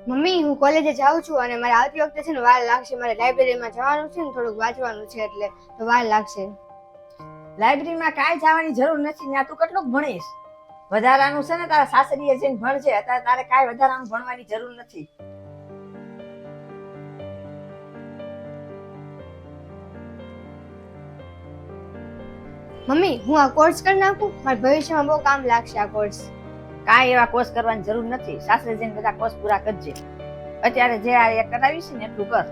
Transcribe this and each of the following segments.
Mummy હું કોલેજે જાઉં છું અને મારે આવતી વખતે છે ને વાર લાગશે. મારે લાઇબ્રેરીમાં જવાનું છે ને થોડુંક વાંચવાનું છે એટલે તો વાર લાગશે. લાઇબ્રેરીમાં કાંઈ જવાની જરૂર નથી. ત્યાં તું કેટલું ભણીશ? વધારાનું છે ને તારા સાસરીએ જઈને ભણજે. અત્યારે તારે કાંઈ વધારાનું ભણવાની જરૂર નથી. મમ્મી હું આ કોર્સ કરી નાખું, મારા ભવિષ્યમાં બહુ કામ લાગશે આ કોર્સ. કાંઈ એવા કોર્સ કરવાની જરૂર નથી. સાસરે જઈને બધા કોર્સ પૂરા કરજે. અત્યારે જે આ એક કરાવીશ ને એટલું કર.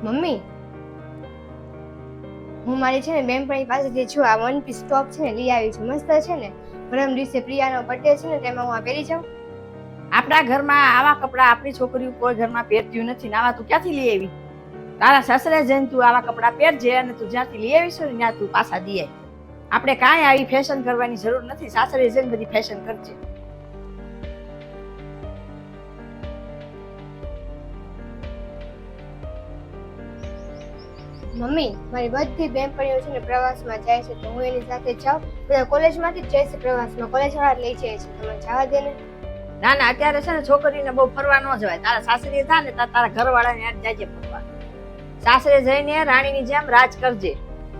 મમ્મી હું મારી છે ને બેનપણી પાસેથી છું આ વન પીસ ટોપ છે ને લઈ આવી છું. મસ્ત છે ને. પરમ દિવસે પ્રિયાનો બર્થડે છે ને તેમાં હું આ પહેરી જાઉં. આપણા ઘરમાં આવા કપડા આપણી છોકરીઓ કોઈ ઘરમાં પહેરતી નથી ને આવા તું ક્યાંથી લઈ આવી? તારા સસરે જઈને તું આવા કપડા પહેરજે અને તું જ્યાંથી લઈ આવીશ ને ત્યાં તું પાછા દઈ આય. આપણે કાંઈ આવી ફેશન કરવાની જરૂર નથી. સાસરે જઈને બધી ફેશન કરજે. મમ્મી મારી બધી બેનપણીઓ છે ને પ્રવાસમાં જાય છે તો હું એની સાથે જાઉં. બધા કોલેજમાંથી જ જાય છે પ્રવાસમાં. કોલેજ વાળા લઈ જાય છે. તમે જવા દે ને. ના ના અત્યારે છે ને છોકરીને બહુ ફરવા ન જવાય. તારા સાસરે જા ને તારા ઘરવાળાને યાદ જાજે ફરવા. સાસરે જઈને રાણીની જેમ રાજ કરજે.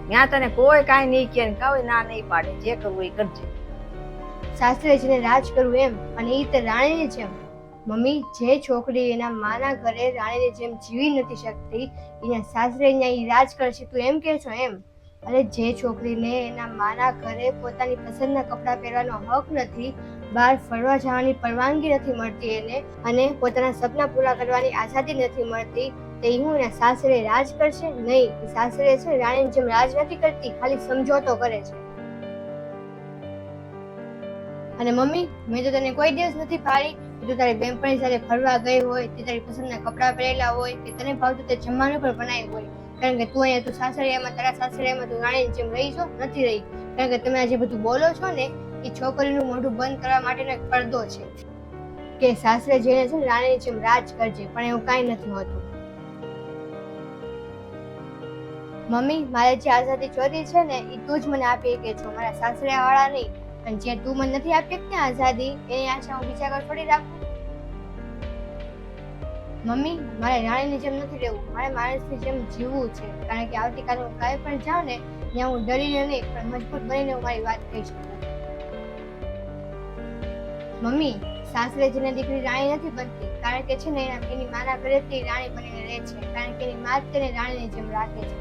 ત્યાં તને કોઈ કાંઈ નહીં કે કોઈ ના નહીં પાડે. જે કરવું એ કરજે. સાસરે જઈને રાજ કરવું એમ, અને એ તો રાણીની જેમ. મમ્મી જે છોકરી એના માના ઘરે રાણીની જેમ જીવી નથી શકતી એના સાસરે અહીંયા રાજ કરશે તું એમ કે છો એમ? અરે જે છોકરીને એના માના ઘરે પોતાની પસંદના કપડાં પહેરવાનો હક નથી, બહાર ફરવા જવાની પરવાનગી નથી મળતી એને, અને પોતાના સપના પૂરા કરવાની આઝાદી નથી મળતી, તો હું એના સાસરે રાજ કરશે? નહીં, સાસરે છે રાણીની જેમ રાજ નથી કરતી, ખાલી સમજોતો કરે છે. અને મમ્મી મેં તો તને કોઈ દિવસ નથી પાડી કે તું તારી બેનપણી સાથે ફરવા ગઈ હોય, તે તારી પસંદના કપડાં પહેરેલા હોય, કે તને ભાવતું તે જમવાનું પણ બનાવ્યું હોય. કારણ કે તું અહીંયા તું સાસરિયામાં તારા સાસરિયામાં તું રાણીની જેમ રહી છો નથી રહી. કારણ કે તમે આજે બધું બોલો છો ને એ છોકરીનું મોઢું બંધ કરવા માટેનો એક પડદો છે કે સાસરે જઈને છે ને રાણીની જેમ રાજ કરજે, પણ એવું કાંઈ નથી હોતું. મમ્મી મારે જે આઝાદી ચોરી છે ને એ તું જ મને આપી કે છો, મારા સાસરિયા વાળા નહીં. અને જે તું મને નથી આપી ને આઝાદી એની આશા હું બીજા પર છોડી રાખું? મમ્મી મારે રાણીની જેમ નથી રહેવું, મારે માણસની જેમ જીવવું છે. કારણ કે આવતીકાલે હું કાંઈ પણ જાઉં ને ત્યાં હું ડરીને નહીં પણ મજબૂત બનીને હું મારી વાત કહી શકું. મમ્મી સાસરે જઈને દીકરી રાણી નથી બનતી, કારણ કે છે ને એની માના ઘરેથી રાણી બનીને રહે છે. કારણ કે એની મા જ તેને રાણીની જેમ રાખે છે.